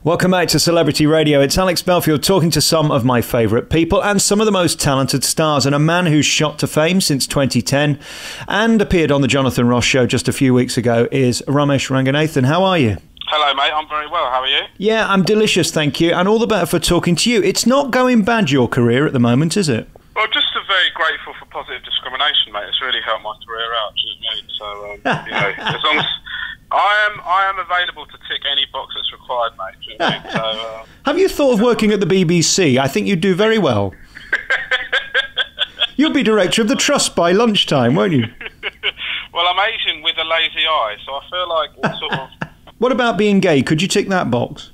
Welcome back to Celebrity Radio. It's Alex Belfield talking to some of my favourite people and some of the most talented stars. And a man who's shot to fame since 2010 and appeared on the Jonathan Ross Show just a few weeks ago is Romesh Ranganathan. How are you? Hello, mate. I'm very well. How are you? Yeah, I'm delicious, thank you. And all the better for talking to you. It's not going bad, your career, at the moment, is it? Well, just very grateful for positive discrimination, mate. It's really helped my career out, do you know what I mean? So, you know, as long as I am available to tick any box that's required, mate. Do you know what I mean? So, have you thought of working at the BBC? I think you'd do very well. You'll be director of the Trust by lunchtime, won't you? Well, I'm Asian with a lazy eye, so I feel like it's sort of... What about being gay? Could you tick that box?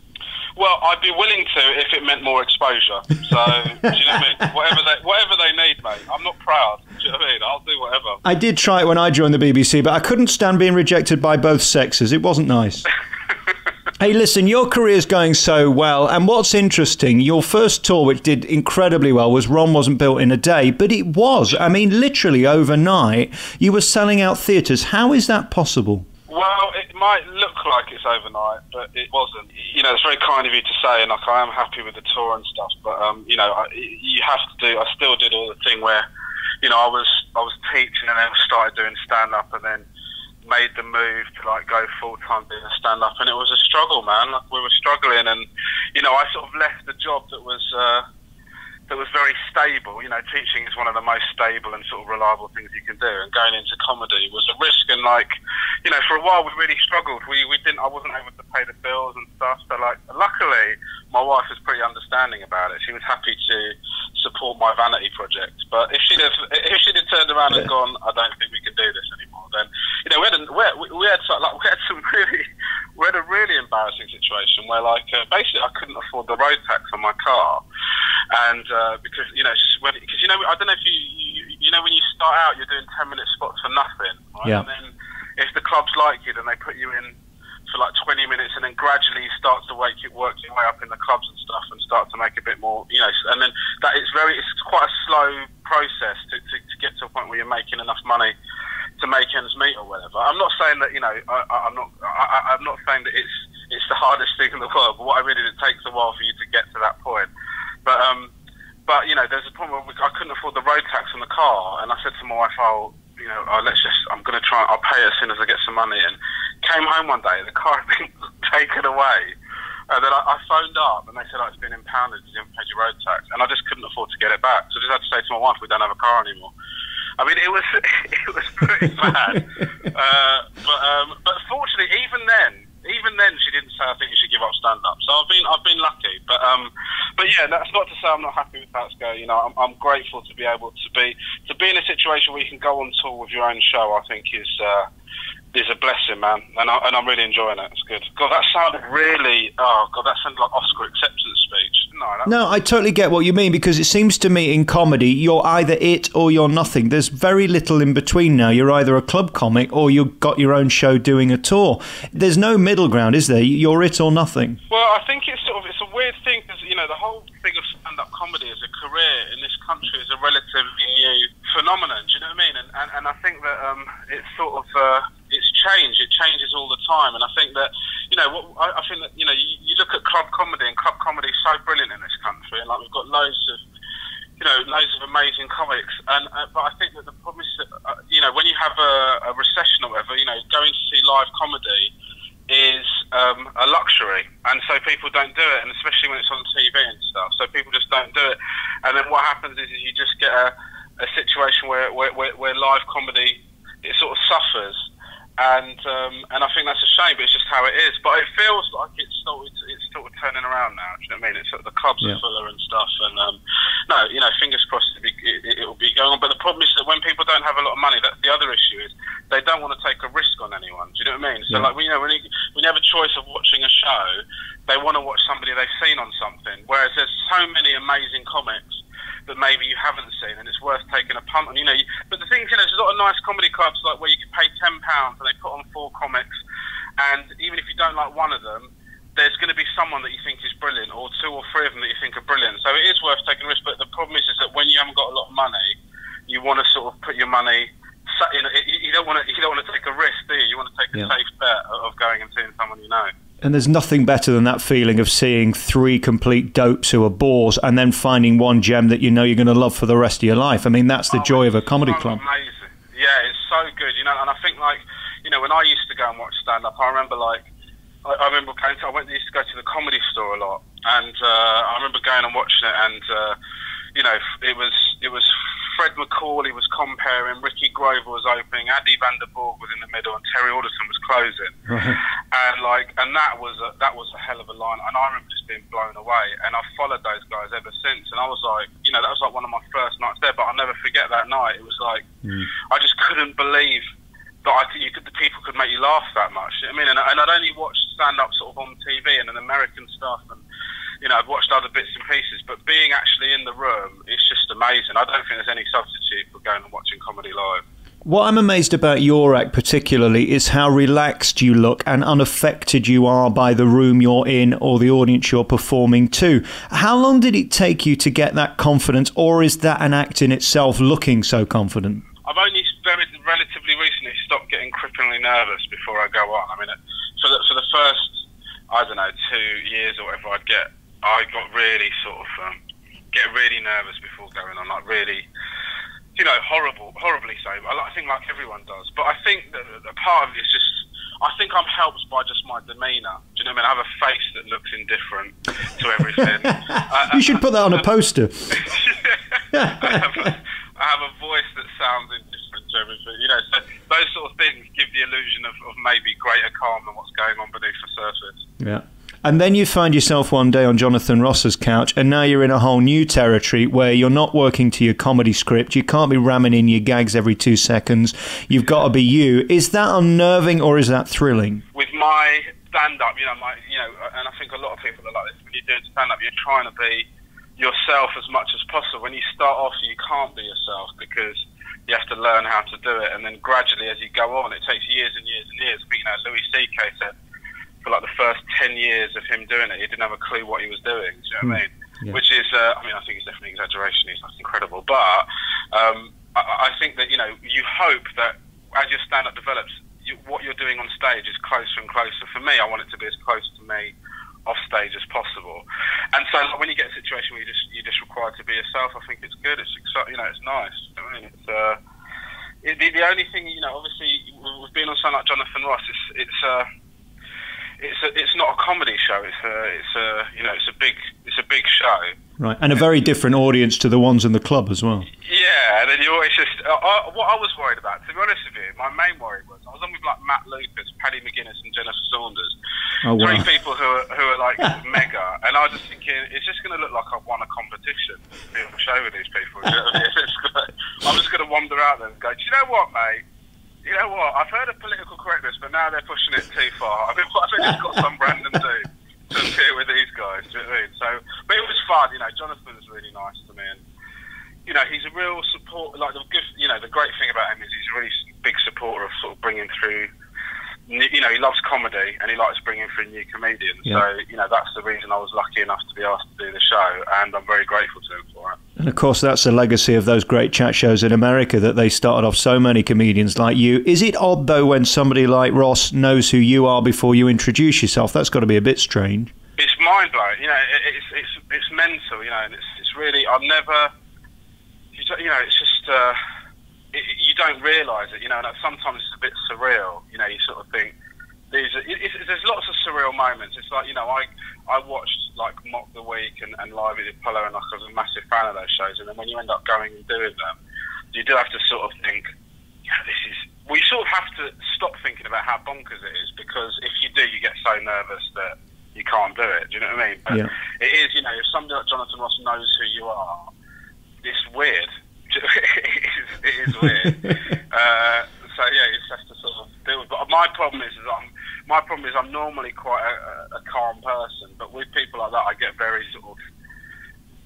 Well, I'd be willing to if it meant more exposure. So, do you know what I mean? Whatever they need, mate. I'm not proud. Do you know what I mean? I'll do whatever. I did try it when I joined the BBC, but I couldn't stand being rejected by both sexes. It wasn't nice. Hey, listen, your career's going so well, and what's interesting, your first tour, which did incredibly well, was Rome Wasn't Built in a Day, but it was. I mean, literally overnight, you were selling out theatres. How is that possible? Well, it might look like it's overnight, but it wasn't. You know, it's very kind of you to say, and like I am happy with the tour and stuff. But you know, you have to do. I still did all the thing where, you know, I was teaching and then started doing stand up, and then made the move to like go full time doing stand up, and it was a struggle, man. Like, we were struggling, and you know, I sort of left the job that was very stable. You know, teaching is one of the most stable and sort of reliable things you can do, and going into comedy was a risk. And like, you know, for a while we really struggled. I wasn't able to pay the bills and stuff. So like, luckily my wife was pretty understanding about it. She was happy to support my vanity project. But if she'd have turned around and gone, I don't think we can do this anymore, then, you know, we had a really embarrassing situation where like basically I couldn't afford the road tax on my car. And because you know, I don't know if you know, when you start out, you're doing 10-minute spots for nothing, right? Yeah. And then if the clubs like you, then they put you in for like 20 minutes, and then gradually you start to work your way up in the clubs and stuff, and start to make a bit more, you know. And then it's quite a slow process to get to a point where you're making enough money to make ends meet or whatever. I'm not saying that, you know, I'm not saying that it's the hardest thing in the world, but what I really did, it takes a while for you to get to that point. But you know, there's a point where I couldn't afford the road tax on the car, and I said to my wife, I'm going to try, I'll pay it as soon as I get some money. And came home one day, the car had been taken away. And then I phoned up, and they said, it's been impounded because you haven't paid your road tax. And I just couldn't afford to get it back. So I just had to say to my wife, we don't have a car anymore. I mean, it was pretty bad. But fortunately, even then, she didn't say, I think you should give up stand-up. So I've been lucky. But yeah, that's not to say I'm not happy with how it's going. You know, I'm grateful to be able to be in a situation where you can go on tour with your own show. I think is a blessing, man, and I'm really enjoying it. It's good. God, that sounded really. Oh God, that sounded like Oscar acceptance speech. No, I totally get what you mean, because it seems to me in comedy you're either it or you're nothing. There's very little in between now. You're either a club comic or you've got your own show doing a tour. There's no middle ground, is there? You're it or nothing. Well, I think it's a weird thing, because you know, the whole thing of stand-up comedy as a career in this country is a relatively new phenomenon. Do you know what I mean? And I think that it's sort of it's changed. It changes all the time, and I think that, you know, I think that, you know, you look at club comedy, and club comedy is so brilliant in this country, and like we've got loads of amazing comics, and but I think that the problem is that you know, when you have a recession or whatever, you know, going to see live comedy is a luxury, and so people don't do it, and especially when it's on TV and stuff, so people just don't do it. And then what happens is you just get a situation where live comedy, it sort of suffers. And I think that's a shame, but it's just how it is. But it feels like it's sort of turning around now. Do you know what I mean? It's sort of, the clubs are fuller and stuff. And no, you know, fingers crossed it will be going on. But the problem is that when people don't have a lot of money, that's the other issue, is they don't want to take a risk on anyone. Do you know what I mean? So like, you know, when you have a choice of watching a show, they want to watch somebody they've seen on something. Whereas there's so many amazing comics that maybe you haven't seen, and it's worth taking a punt on. You know, but the thing is, you know, there's a lot of nice comedy clubs like where you can pay £10 and they put on 4 comics, and even if you don't like one of them, there's going to be someone that you think is brilliant, or 2 or 3 of them that you think are brilliant. So it is worth taking a risk. But the problem is that when you haven't got a lot of money, you want to sort of put your money. You don't want to take a risk, do you? You want to take a safe bet of going and seeing someone you know. And there's nothing better than that feeling of seeing 3 complete dopes who are bores and then finding one gem that you know you're going to love for the rest of your life. I mean, that's the joy of a comedy club. Amazing. Yeah, it's so good, you know. And I think, like, you know, when I used to go and watch stand-up, I remember, like, I remember going to, used to go to the Comedy Store a lot, and I remember going and watching it, and you know, it was Fred McCauley was comparing, Ricky Grover was opening, Addy van der Borg was in the middle, and Terry Alderson was closing. And that was a hell of a line, and I remember just being blown away. And I've followed those guys ever since, and I was like, you know, that was like one of my first nights there, but I'll never forget that night. It was like I just couldn't believe that the people could make you laugh that much. I mean, and I'd only watched stand-up sort of on TV and an American stuff, and you know, I've watched other bits and pieces, but being actually in the room, it's just amazing. I don't think there's any substitute for going and watching comedy live. What I'm amazed about your act particularly is how relaxed you look and unaffected you are by the room you're in or the audience you're performing to. How long did it take you to get that confidence, or is that an act in itself, looking so confident? I've only relatively recently stopped getting cripplingly nervous before I go on. I mean, for the first, I don't know, 2 years or whatever, I got really sort of get really nervous before going on, like really, you know, horribly so. I think like everyone does, but I think that a part of it is just, I think I'm helped by just my demeanour. Do you know what I mean? I have a face that looks indifferent to everything. You should put that on a poster. I have a voice that sounds indifferent to everything. You know, so those sort of things give the illusion of maybe greater calm than what's going on beneath the surface. Yeah. And then you find yourself one day on Jonathan Ross's couch, and now you're in a whole new territory where you're not working to your comedy script. You can't be ramming in your gags every 2 seconds. You've got to be you. Is that unnerving or is that thrilling? With my stand-up, you know, and I think a lot of people are like this. When you're doing stand-up, you're trying to be yourself as much as possible. When you start off, you can't be yourself because you have to learn how to do it, and then gradually, as you go on, it takes years and years and years. But, you know, Louis C.K. said, for like the first 10 years of him doing it, he didn't have a clue what he was doing. Do you know what I mean? Yeah. Which is, I mean, I think it's definitely exaggeration. It's like incredible. But I think that, you know, you hope that as your stand-up develops, what you're doing on stage is closer and closer. For me, I want it to be as close to me off stage as possible. And so like, when you get a situation where you're just required to be yourself, I think it's good. It's exciting. You know, it's nice. I mean, it's the only thing, you know, obviously, with being on something like Jonathan Ross, it's not a comedy show. It's a big show. Right, and a very different audience to the ones in the club as well. Yeah, and then you always just what I was worried about, to be honest with you, my main worry was I was on with like Matt Lucas, Paddy McGuinness, and Jennifer Saunders. Oh, wow. 3 people who are like mega, and I was just thinking it's just going to look like I've won a competition to be on the show with these people. You know what I mean? I'm just going to wander out there and go, do you know what, mate? You know what? I've heard of political correctness, but now they're pushing it too far. I mean, I think it's got some random dude to appear with these guys. Do you know what I mean? So, but it was fun. You know, Jonathan was really nice to me, and you know, he's a real support. Like the great thing about him is he's a really big supporter of sort of bringing through. You know, he loves comedy and he likes bringing through new comedians. Yeah. So, you know, that's the reason I was lucky enough to be asked to do the show, and I'm very grateful to him for it. And of course, that's a legacy of those great chat shows in America, that they started off so many comedians like you. Is it odd, though, when somebody like Ross knows who you are before you introduce yourself? That's got to be a bit strange. It's mind-blowing. You know, it's mental, you know, and it's really, I've never, you know, it's just, you don't realise it, you know, and sometimes it's a bit surreal, you know, you sort of think, there's lots of surreal moments. It's like, you know, I watched like Mock the Week and Live at the Apollo, and like, I was a massive fan of those shows, and then when you end up going and doing them, you do have to sort of think, yeah, we sort of have to stop thinking about how bonkers it is, because if you do, you get so nervous that you can't do it. Do you know what I mean? But yeah. It is, you know, if somebody like Jonathan Ross knows who you are, it's weird. It is weird. So yeah, it's just to sort of deal with. But my problem is I'm normally quite a calm person, but with people like that, I get very sort of.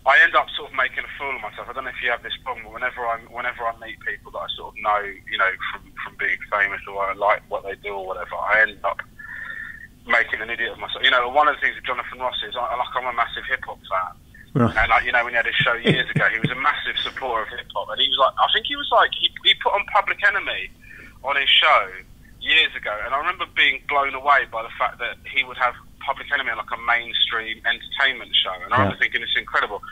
I end up sort of making a fool of myself. I don't know if you have this problem, but whenever I meet people that I sort of know, you know, from being famous, or I like what they do or whatever, I end up making an idiot of myself. You know, one of the things with Jonathan Ross is I'm a massive hip hop fan. Right. And like, you know, when he had his show years ago, he was a massive supporter of hip hop, and he was like, I think he was like, he put on Public Enemy on his show years ago, and I remember being blown away by the fact that he would have Public Enemy on like a mainstream entertainment show, and I remember thinking, it's incredible.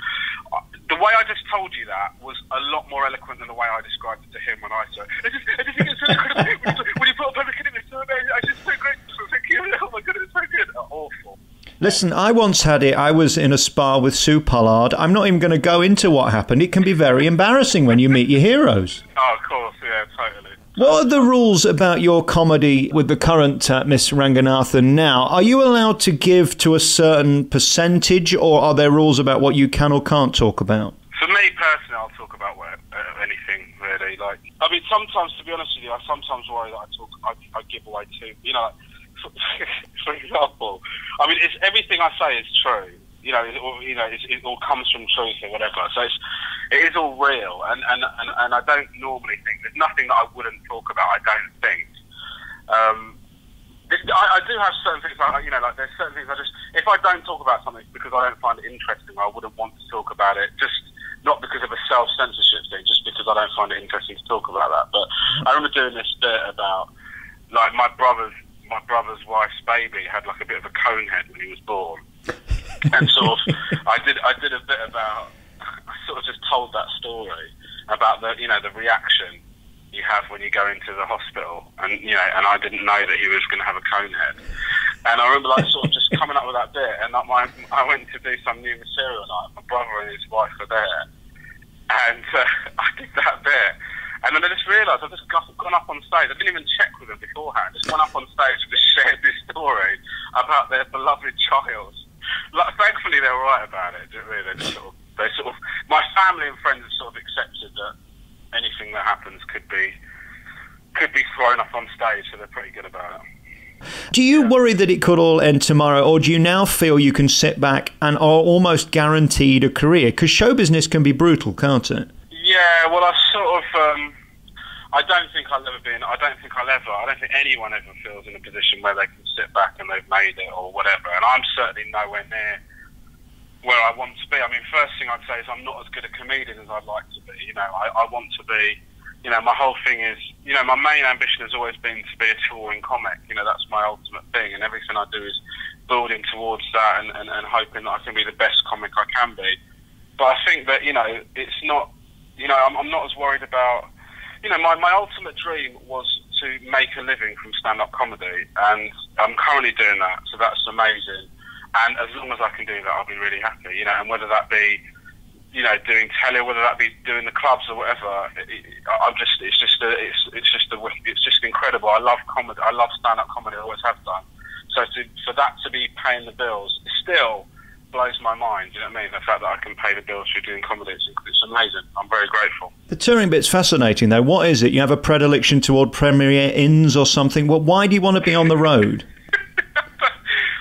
The way I just told you that was a lot more eloquent than the way I described it to him when I said it. I just think it's so incredible. When you put Public Enemy, it's so amazing. I just so great. Thank you. Oh my God, it's so good. Awful. Listen, I once had it. I was in a spa with Sue Pollard. I'm not even going to go into what happened. It can be very embarrassing when you meet your heroes. Oh, of course, yeah, totally. What are the rules about your comedy with the current Miss Ranganathan now? Are you allowed to give to a certain percentage, or are there rules about what you can or can't talk about? For me personally, I'll talk about anything really. Like, I mean, sometimes, to be honest with you, I sometimes worry that I give away too. You know, for example, I mean, it's everything I say is true. You know, it all comes from truth or whatever. So it is all real, and I don't normally think there's nothing that I wouldn't talk about. I don't think. I do have certain things. You know, like there's certain things if I don't talk about something because I don't find it interesting, I wouldn't want to talk about it. Just not because of a self-censorship thing, just because I don't find it interesting to talk about that. But I remember doing this bit about like my brother's wife's baby had like a bit of a cone head when he was born. And sort of, I did a bit about. I sort of just told that story about the reaction you have when you go into the hospital, and and I didn't know that he was going to have a cone head. And I remember like sort of just coming up with that bit, and I went to do some new material night. My brother and his wife were there, and I did that bit. And then I just realised I've just gone up on stage. I didn't even check with them beforehand. Just gone up on stage and just shared this story about their beloved child. Like, thankfully, they were right about it. Really, they sort of. My family and friends have sort of accepted that anything that happens could be thrown up on stage, so they're pretty good about it. Do you worry that it could all end tomorrow, or do you now feel you can sit back and are almost guaranteed a career? Because show business can be brutal, can't it? Yeah, well, I don't think anyone ever feels in a position where they can sit back and they've made it or whatever, and I'm certainly nowhere near where I want to be. I mean, first thing I'd say is I'm not as good a comedian as I'd like to be. You know, I want to be, my whole thing is, my main ambition has always been to be a touring comic. That's my ultimate thing, and everything I do is building towards that and hoping that I can be the best comic I can be. But I think that, it's not, I'm not as worried about, my ultimate dream was to make a living from stand-up comedy, and I'm currently doing that, so that's amazing. And as long as I can do that, I'll be really happy, and whether that be, doing telly, or whether that be doing the clubs or whatever, it's just incredible. I love comedy. I love stand-up comedy. I always have done. So for that to be paying the bills still blows my mind. You know what I mean? The fact that I can pay the bills through doing comedy, it's amazing. I'm very grateful. The touring bit's fascinating, though. What is it? You have a predilection toward premiere inns or something? Well, why do you want to be on the road?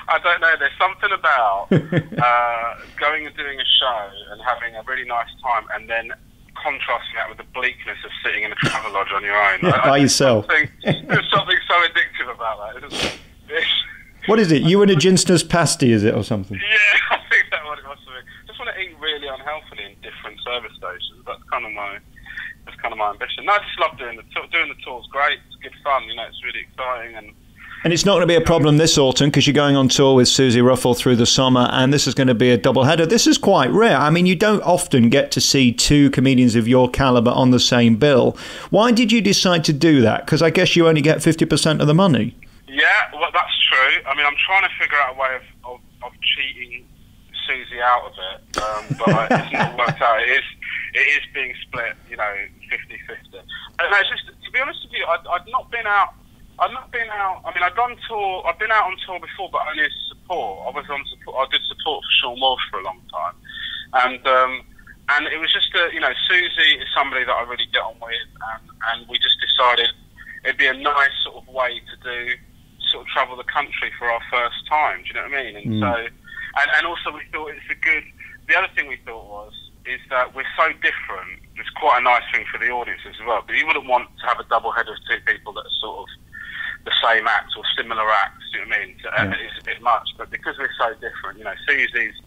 I don't know. There's something about going and doing a show and having a really nice time, and then contrasting that with the bleakness of sitting in a travel lodge on your own. By yourself. There's something so addictive about that, isn't it? What is it? You and a ginster's pasty, is it, or something? Yeah, I think that's what it must have been. Just want to eat really unhealthily in different service stations. That's kind of my ambition. No, I just love doing the tour. Doing the tour's great. It's good fun. It's really exciting. And it's not going to be a problem this autumn because you're going on tour with Suzi Ruffell through the summer, and this is going to be a doubleheader. This is quite rare. I mean, you don't often get to see two comedians of your calibre on the same bill. Why did you decide to do that? Because I guess you only get 50% of the money. Yeah, well, that's true. I mean, I'm trying to figure out a way of cheating Suzi out of it, but it's not worked out. It is being split, 50-50. And it's just, to be honest with you, I've not been out. I mean, I've been out on tour before, but only as support. I did support for Sean Walsh for a long time, and it was just Suzi is somebody that I really get on with, and we just decided it'd be a nice sort of way to travel the country for our first time. Do you know what I mean? And so, and also we thought it's a good. The other thing we thought is that we're so different. It's quite a nice thing for the audience as well. But you wouldn't want to have a double header of two people that are sort of the same act or similar acts, you know what I mean? So, it's a bit much, but because we're so different, Suzi's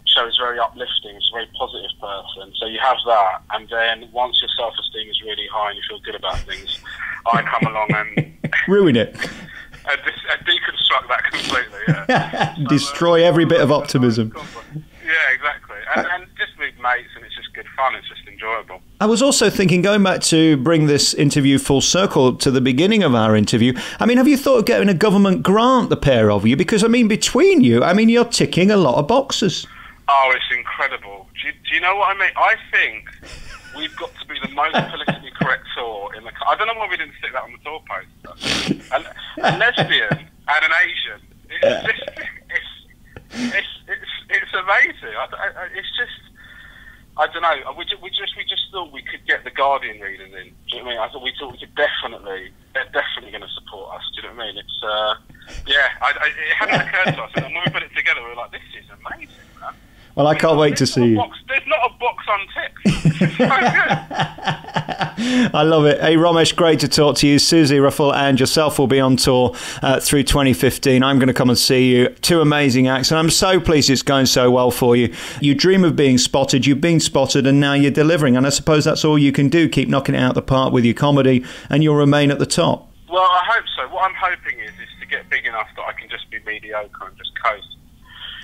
show is very uplifting, it's a very positive person, so you have that, and then once your self-esteem is really high and you feel good about things, I come along and ruin it. Deconstruct deconstruct that completely. Yeah. Destroy every bit of optimism. Yeah, exactly. And just with mates, and it's just good fun. It's just enjoyable. I was also thinking, going back to bring this interview full circle to the beginning of our interview, I mean, have you thought of getting a government grant, the pair of you? Because, I mean, between you, I mean, you're ticking a lot of boxes. Oh, it's incredible. Do you know what I mean? I think we've got to be the most politically correct tour in the... I don't know why we didn't stick that on the tour poster. A lesbian and an Asian. It's amazing. It's just... I don't know. We just thought we could get the Guardian readers in. Do you know what I mean? I thought we could definitely... They're definitely going to support us. Do you know what I mean? It's... it hadn't occurred to us. And when we put it together, we were like, this is amazing, man. Well, I can't wait to see you. There's not a box unticked. It's so good. I love it. Hey, Romesh, great to talk to you. Suzi Ruffell and yourself will be on tour through 2015. I'm going to come and see you. Two amazing acts, and I'm so pleased it's going so well for you. You dream of being spotted, you've been spotted, and now you're delivering. And I suppose that's all you can do. Keep knocking it out the park with your comedy, and you'll remain at the top. Well, I hope so. What I'm hoping is to get big enough that I can just be mediocre and just coast.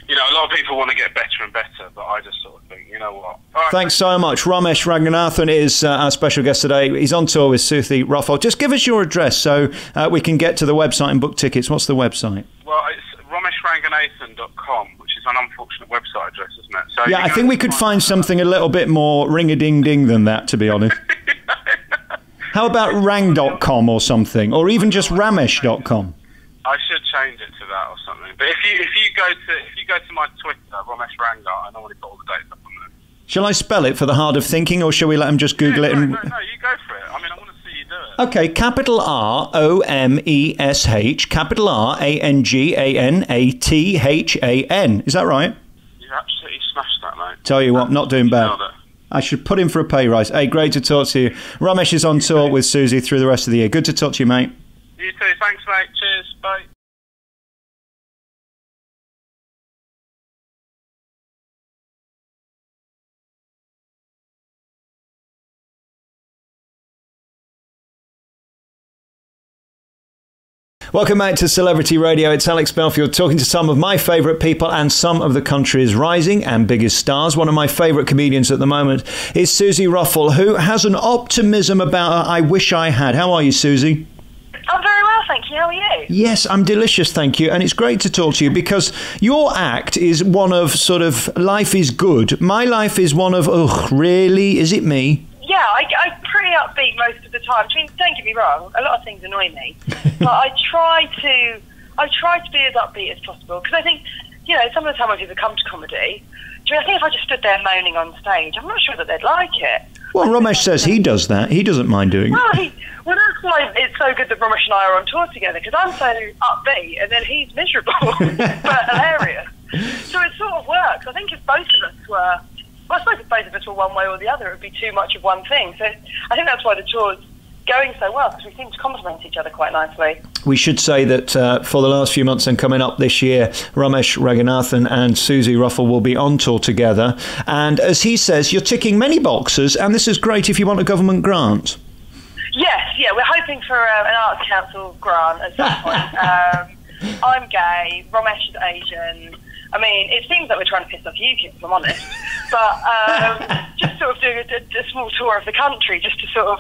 You know, a lot of people want to get better and better, but I just sort of think, you know what? Right. Thanks so much. Romesh Ranganathan is our special guest today. He's on tour with Suzi Ruffell. Just give us your address so we can get to the website and book tickets. What's the website? Well, it's romeshranganathan.com, which is an unfortunate website address, isn't it? So yeah, I think we could find something a little bit more ring-a-ding-ding than that, to be honest. How about rang.com or something, or even just ramesh.com? I should change it to that or something. But if you go to my Twitter, Romesh Ranga, I normally put all the dates up on there. Shall I spell it for the hard of thinking, or shall we let him just Google it? No, you go for it. I mean, I want to see you do it. Okay, capital ROMESH, capital RANGANATHAN. Is that right? You absolutely smashed that, mate. Tell you what, not doing bad. I should put him for a pay rise. Hey, great to talk to you. Romesh is on tour with Suzi through the rest of the year. Good to talk to you, mate. You too. Thanks, mate. Cheers. Bye. Welcome back to Celebrity Radio. It's Alex Belfield talking to some of my favourite people and some of the country's rising and biggest stars. One of my favourite comedians at the moment is Suzi Ruffell, who has an optimism about her I wish I had. How are you, Suzi? I'm very well, thank you. How are you? Yes, I'm delicious, thank you. And it's great to talk to you because your act is one of sort of life is good. My life is one of, ugh, really? Is it me? Yeah, I'm pretty upbeat most of the time. I mean, don't get me wrong, a lot of things annoy me. But I try to be as upbeat as possible because I think, you know, some of the time when people come to comedy, I think if I just stood there moaning on stage, I'm not sure that they'd like it. Well, Romesh says he does that. He doesn't mind doing it. Well, that's why it's so good that Romesh and I are on tour together, because I'm so upbeat and then he's miserable, but hilarious. So it sort of works. I think if both of us were, well, I suppose if both of us were one way or the other, it would be too much of one thing. So I think that's why the tour's going so well, because we seem to complement each other quite nicely. We should say that for the last few months and coming up this year, Romesh Ranganathan and Suzi Ruffell will be on tour together. And as he says, you're ticking many boxes, and this is great if you want a government grant. Yes, yeah, we're hoping for an Arts Council grant at some point. I'm gay, Romesh is Asian. I mean, it seems like we're trying to piss off UKIP, if I'm honest. But just sort of doing a small tour of the country just to sort of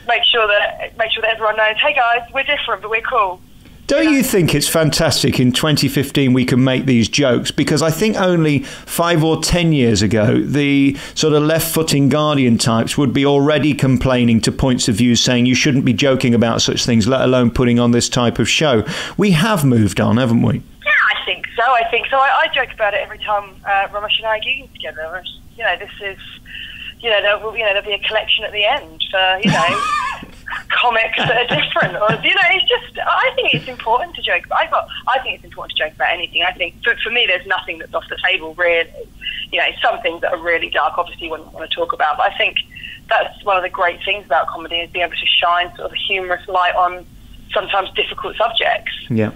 make sure that everyone knows, hey guys, we're different, but we're cool. Don't you think it's fantastic in 2015 we can make these jokes? Because I think only 5 or 10 years ago, the sort of left-footing Guardian types would be already complaining to points of view saying you shouldn't be joking about such things, let alone putting on this type of show. We have moved on, haven't we? Yeah, I think so. I joke about it every time Romesh and I are gigging together. You know, this is, there'll be a collection at the end for, comics that are different, or it's just. I think it's important to joke. I think it's important to joke about anything. I think for me, there's nothing that's off the table really. Some things that are really dark, obviously, you wouldn't want to talk about. But I think that's one of the great things about comedy is being able to shine sort of a humorous light on sometimes difficult subjects. Yeah.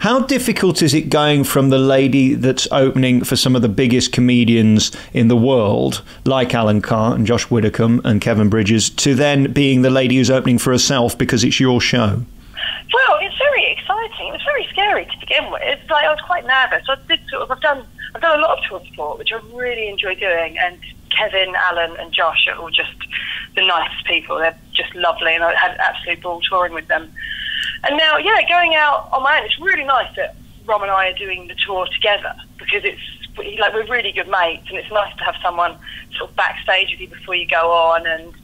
How difficult is it going from the lady that's opening for some of the biggest comedians in the world, like Alan Carr and Josh Widdicombe and Kevin Bridges, to then being the lady who's opening for herself because it's your show? Well, it's very exciting. exciting. It was very scary to begin with. It's like I was quite nervous. So I've done a lot of tour support, which I really enjoy doing. And Kevin, Alan, and Josh are all just the nicest people. They're just lovely, and I had an absolute ball touring with them. And now, going out on my own, it's really nice that Rom and I are doing the tour together, because we're really good mates, and it's nice to have someone sort of backstage with you before you go on, and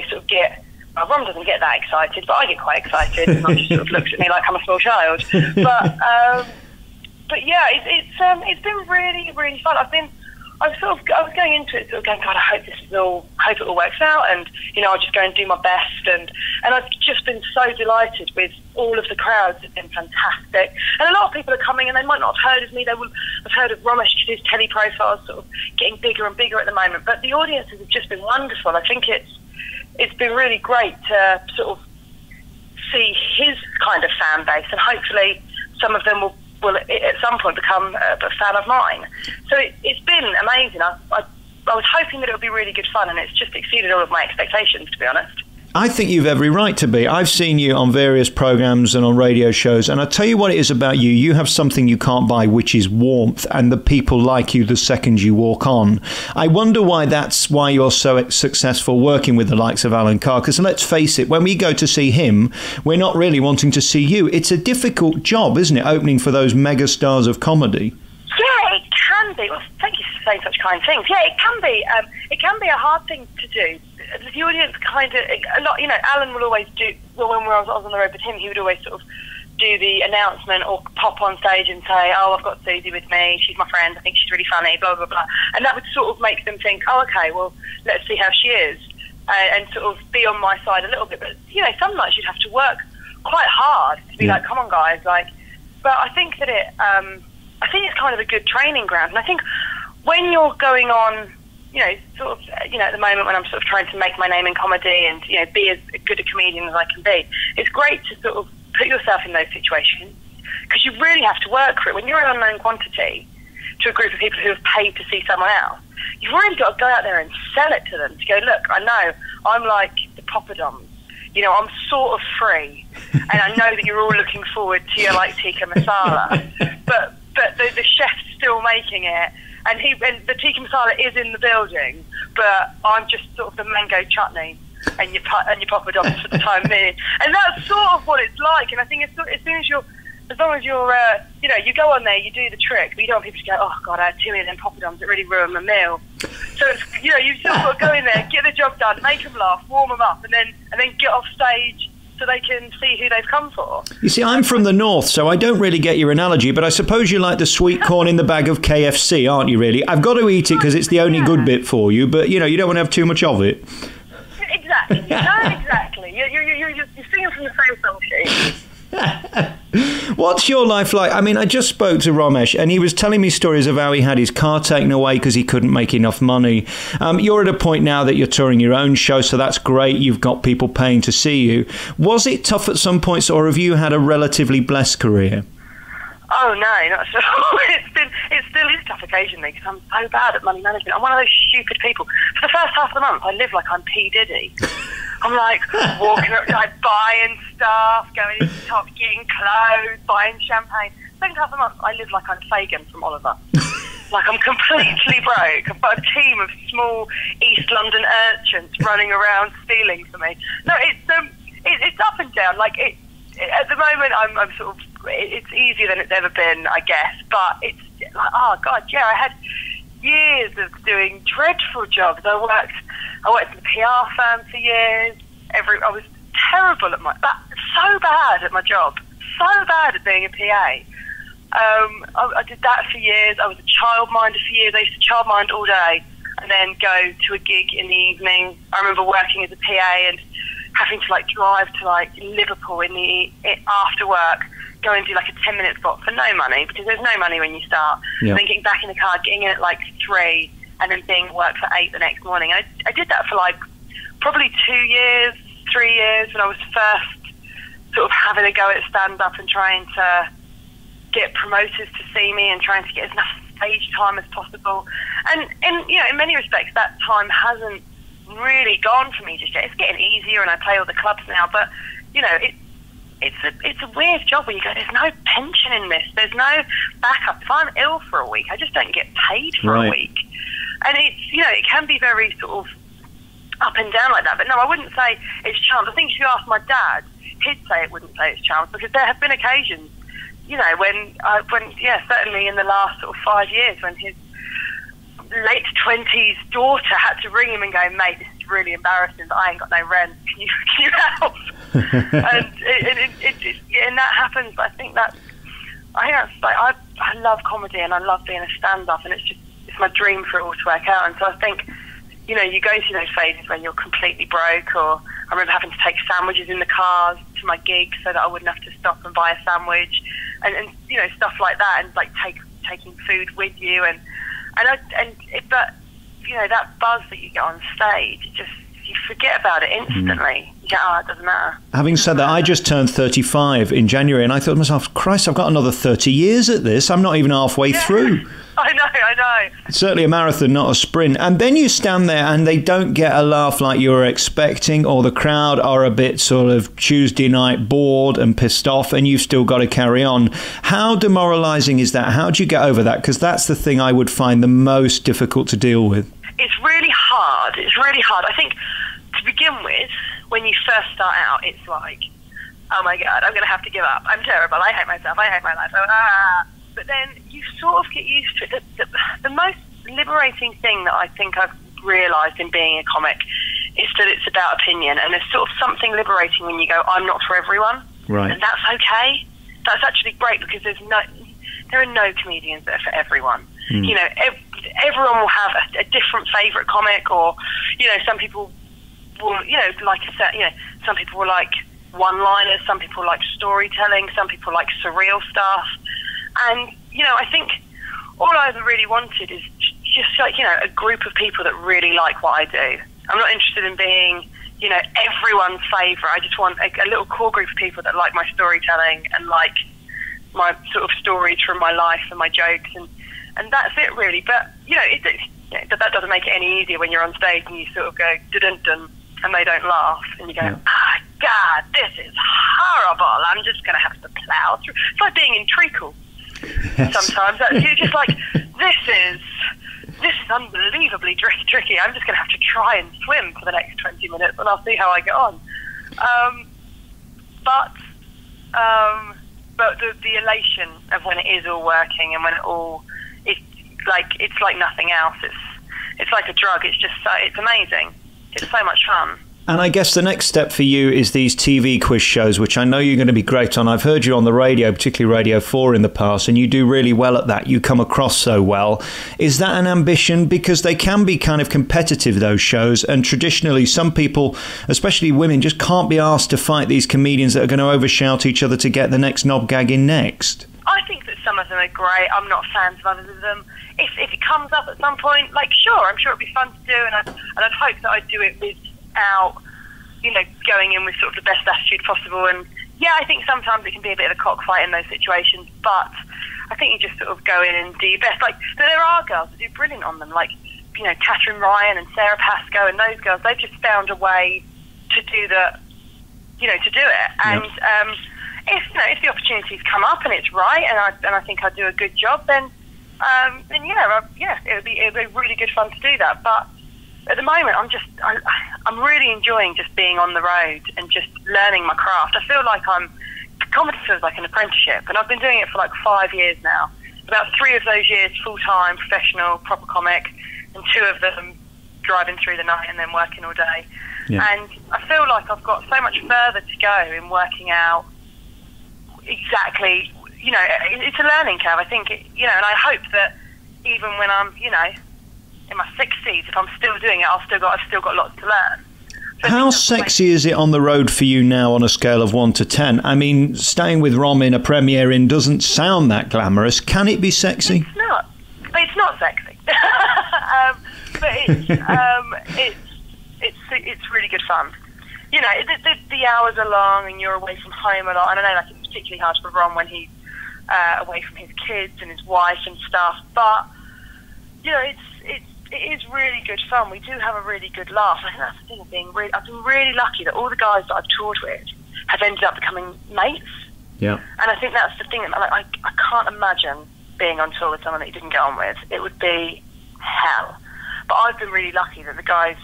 sort of get. Well, Rom doesn't get that excited, but I get quite excited, and Rom just sort of looks at me like I'm a small child. But yeah, it's been really, really fun. I was going into it sort of going, God, I hope it all works out, and I'll just go and do my best, and I've just been so delighted with all of the crowds. Have been fantastic, and a lot of people are coming, and they might not have heard of me. They will have heard of Romesh, because his telly profile is sort of getting bigger and bigger at the moment. But the audiences have just been wonderful. I think it's been really great to sort of see his kind of fan base, and hopefully some of them will at some point become a fan of mine. So it's been amazing. I was hoping that it would be really good fun, and it's just exceeded all of my expectations, to be honest. I think you've every right to be. I've seen you on various programs and on radio shows, and I tell you what it is about you. You have something you can't buy, which is warmth, and the people like you the second you walk on. I wonder that's why you're so successful working with the likes of Alan Carr, because let's face it, when we go to see him, we're not really wanting to see you. It's a difficult job, isn't it, opening for those mega stars of comedy? Yeah, it can be. Well, thank you for saying such kind things. Yeah, it can be. It can be a hard thing to do. The audience kind of a lot. Alan will always do. Well, when I was on the road with him, he would always sort of do the announcement or pop on stage and say, "Oh, I've got Suzi with me. She's my friend. I think she's really funny." Blah blah blah, and that would sort of make them think, "Oh, okay. Well, let's see how she is," and sort of be on my side a little bit. But some nights you'd have to work quite hard to be like, "Come on, guys!" But I think that I think it's kind of a good training ground, and I think when you're going on, at the moment when I'm sort of trying to make my name in comedy and, be as good a comedian as I can be, it's great to sort of put yourself in those situations, because you really have to work for it. When you're an unknown quantity to a group of people who have paid to see someone else, you've really got to go out there and sell it to them, to go, look, I know I'm like the poppadoms. I'm sort of free, and I know that you're all looking forward to your tikka masala, but the chef's still making it, and the tikka masala is in the building, but I'm just sort of the mango chutney and your poppadoms for the time being, and that's sort of what it's like. And I think as long as you're you go on there, you do the trick, but you don't want people to go, "Oh God, I had too many of them poppadoms, it really ruined my meal." So it's, you've still got to go in there, get the job done, make them laugh, warm them up, and then get off stage so they can see who they've come for. You see, I'm from the north, so I don't really get your analogy, but I suppose you like the sweet corn in the bag of KFC, aren't you, really? I've got to eat it because it's the only good bit for you, but, you don't want to have too much of it. Exactly. No, exactly. You're singing from the same song sheet. What's your life like? I mean, I just spoke to Romesh, and he was telling me stories of how he had his car taken away because he couldn't make enough money. You're at a point now that you're touring your own show, so that's great. You've got people paying to see you. Was it tough at some points, or have you had a relatively blessed career? Oh no, not at all. It still is tough occasionally, because I'm so bad at money management. I'm one of those stupid people. For the first half of the month, I live like I'm P. Diddy. I'm walking around, buying stuff, going into the top, getting clothes, buying champagne. Second half of the month, I live like I'm Fagin from Oliver. I'm completely broke. I've got a team of small East London urchins running around stealing for me. No, it's up and down. At the moment, I'm sort of, it's easier than it's ever been, I guess. But it's oh God, yeah, I had years of doing dreadful jobs. I worked in a PR firm for years. I was terrible at so bad at my job, so bad at being a PA. I did that for years. I was a childminder for years. I used to childmind all day and then go to a gig in the evening. I remember working as a PA and having to drive to Liverpool after work, go and do a 10-minute spot for no money, because there's no money when you start. Yeah. And then getting back in the car, getting in at 3, and then being at work for 8 the next morning. I did that for probably 2 years, 3 years, when I was first sort of having a go at stand-up and trying to get promoters to see me and trying to get as enough stage time as possible. And in many respects, that time hasn't really gone for me just yet. It's getting easier, and I play all the clubs now, but it's a weird job where you go, there's no pension in this, there's no backup. If I'm ill for a week, I just don't get paid for a week. And it's, you know, it can be very sort of up and down like that. But no, I wouldn't say it's chance. I think if you ask my dad, he'd say it wouldn't say it's chance, because there have been occasions, you know, when certainly in the last sort of 5 years, when his late 20s daughter had to ring him and go, mate, this is really embarrassing, but I ain't got no rent. Can you help? and that happens. But I think that's like, I love comedy and I love being a stand-up, and it's my dream for it all to work out. And so I think, you know, you go through those phases when you're completely broke, or I remember having to take sandwiches in the cars to my gigs so that I wouldn't have to stop and buy a sandwich, and you know, stuff like that, and like taking food with you, but you know, that buzz that you get on stage, you forget about it instantly. You go, oh, it doesn't matter. Having said that, I just turned 35 in January, and I thought to myself, Christ, I've got another 30 years at this. I'm not even halfway through. I know. It's certainly a marathon, not a sprint. And then you stand there and they don't get a laugh like you were expecting, or the crowd are a bit sort of Tuesday night bored and pissed off, and you've still got to carry on. How demoralising is that? How do you get over that? Because that's the thing I would find the most difficult to deal with. It's really hard. I think to begin with, when you first start out, it's like, oh my God, I'm going to have to give up. I'm terrible. I hate myself. I hate my life. But then you sort of get used to it. The most liberating thing that I think I've realised in being a comic is that it's about opinion, and there's sort of something liberating when you go, I'm not for everyone. Right. And that's okay. That's actually great, because there are no comedians that are for everyone. You know, everyone will have a different favourite comic, or, you know, some people will, you know, like some people will like one-liners, some people like storytelling, some people like surreal stuff. And, you know, I think all I ever really wanted is just like, you know, a group of people that really like what I do. I'm not interested in being, you know, everyone's favourite. I just want a little core group of people that like my storytelling and like my sort of stories from my life and my jokes, and that's it really. But, you know, that doesn't make it any easier when you're on stage and you sort of go dun-dun-dun and they don't laugh, and you go, God, this is horrible. I'm just going to have to plough through. It's like being in treacle. Yes. Sometimes you're just like, this is unbelievably tricky. I'm just going to have to try and swim for the next 20 minutes, and I'll see how I get on. But the elation of when it is all working, and when it's like nothing else. It's like a drug. It's amazing. It's so much fun. And I guess the next step for you is these TV quiz shows, which I know you're going to be great on. I've heard you on the radio, particularly Radio 4 in the past, and you do really well at that. You come across so well. Is that an ambition? Because they can be kind of competitive, those shows, and traditionally some people, especially women, just can't be asked to fight these comedians that are going to overshout each other to get the next knob gag in next. I think that some of them are great. I'm not fans of others of them. If it comes up at some point, like, sure, I'm sure it'd be fun to do, and I'd hope that I'd do it without, you know, going in with sort of the best attitude possible. And yeah, I think sometimes it can be a bit of a cockfight in those situations, but I think you just sort of go in and do your best. Like, there are girls that do brilliant on them, like, you know, Catherine Ryan and Sarah Pascoe, and those girls, they've just found a way to do that, you know, to do it. And if the opportunities come up and it's right, and I think I do a good job, then it would be really good fun to do that. But at the moment, I'm really enjoying just being on the road and just learning my craft. I feel like comedy feels like an apprenticeship, and I've been doing it for like 5 years now. About 3 of those years full-time, professional, proper comic, and 2 of them driving through the night and then working all day. Yeah. And I feel like I've got so much further to go in working out exactly, you know, it's a learning curve, I think, you know, and I hope that even when I'm, you know, in my 60s, if I'm still doing it, I've still got lots to learn. So how sexy is it on the road for you now on a scale of 1 to 10? I mean, staying with Rom in a premiere in doesn't sound that glamorous. Can it be sexy? It's not. It's not sexy. But it's really good fun. You know, the hours are long and you're away from home a lot. And I know, like, it's particularly hard for Ron when he's away from his kids and his wife and stuff. But, you know, it is really good fun. We do have a really good laugh. I think that's the thing of being I've been really lucky that all the guys that I've toured with have ended up becoming mates. Yeah. And I think that's the thing. That, like, I can't imagine being on tour with someone that you didn't get on with. It would be hell. But I've been really lucky that the guys,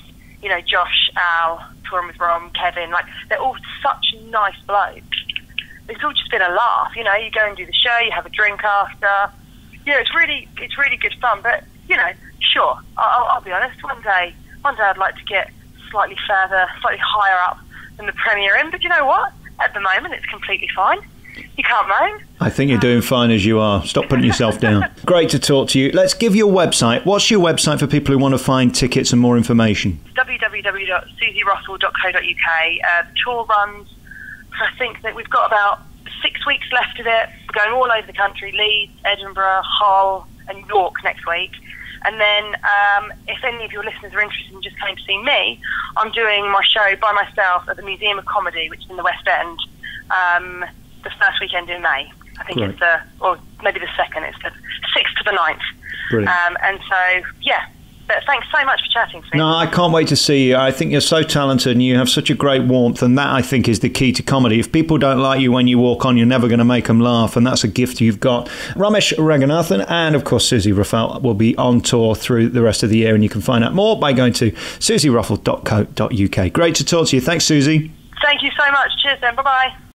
you know, Josh, Al, touring with Rom, Kevin, like, they're all such nice blokes. It's all just been a laugh, you know. You go and do the show, you have a drink after. You know, it's really good fun. But, you know, sure, I'll be honest, one day I'd like to get slightly higher up than the Premier Inn. But you know what? At the moment, it's completely fine. You can't moan. I think you're doing fine as you are. Stop putting yourself down. Great to talk to you. Let's give your website. What's your website for people who want to find tickets and more information? www.suziruffell.co.uk. The tour runs, I think that we've got about 6 weeks left of it. We're going all over the country, Leeds, Edinburgh, Hull and York next week. And then if any of your listeners are interested in just coming to see me, I'm doing my show by myself at the Museum of Comedy, which is in the West End, the first weekend in May. I think it's or maybe the second. It's the 6th to the 9th. Brilliant. And so, yeah. But thanks so much for chatting to me. No, I can't wait to see you. I think you're so talented and you have such a great warmth, and that, I think, is the key to comedy. If people don't like you when you walk on, you're never going to make them laugh, and that's a gift you've got. Romesh Ranganathan and, of course, Suzi Ruffell will be on tour through the rest of the year, and you can find out more by going to suziruffell.co.uk. Great to talk to you. Thanks, Suzi. Thank you so much. Cheers then. Bye-bye.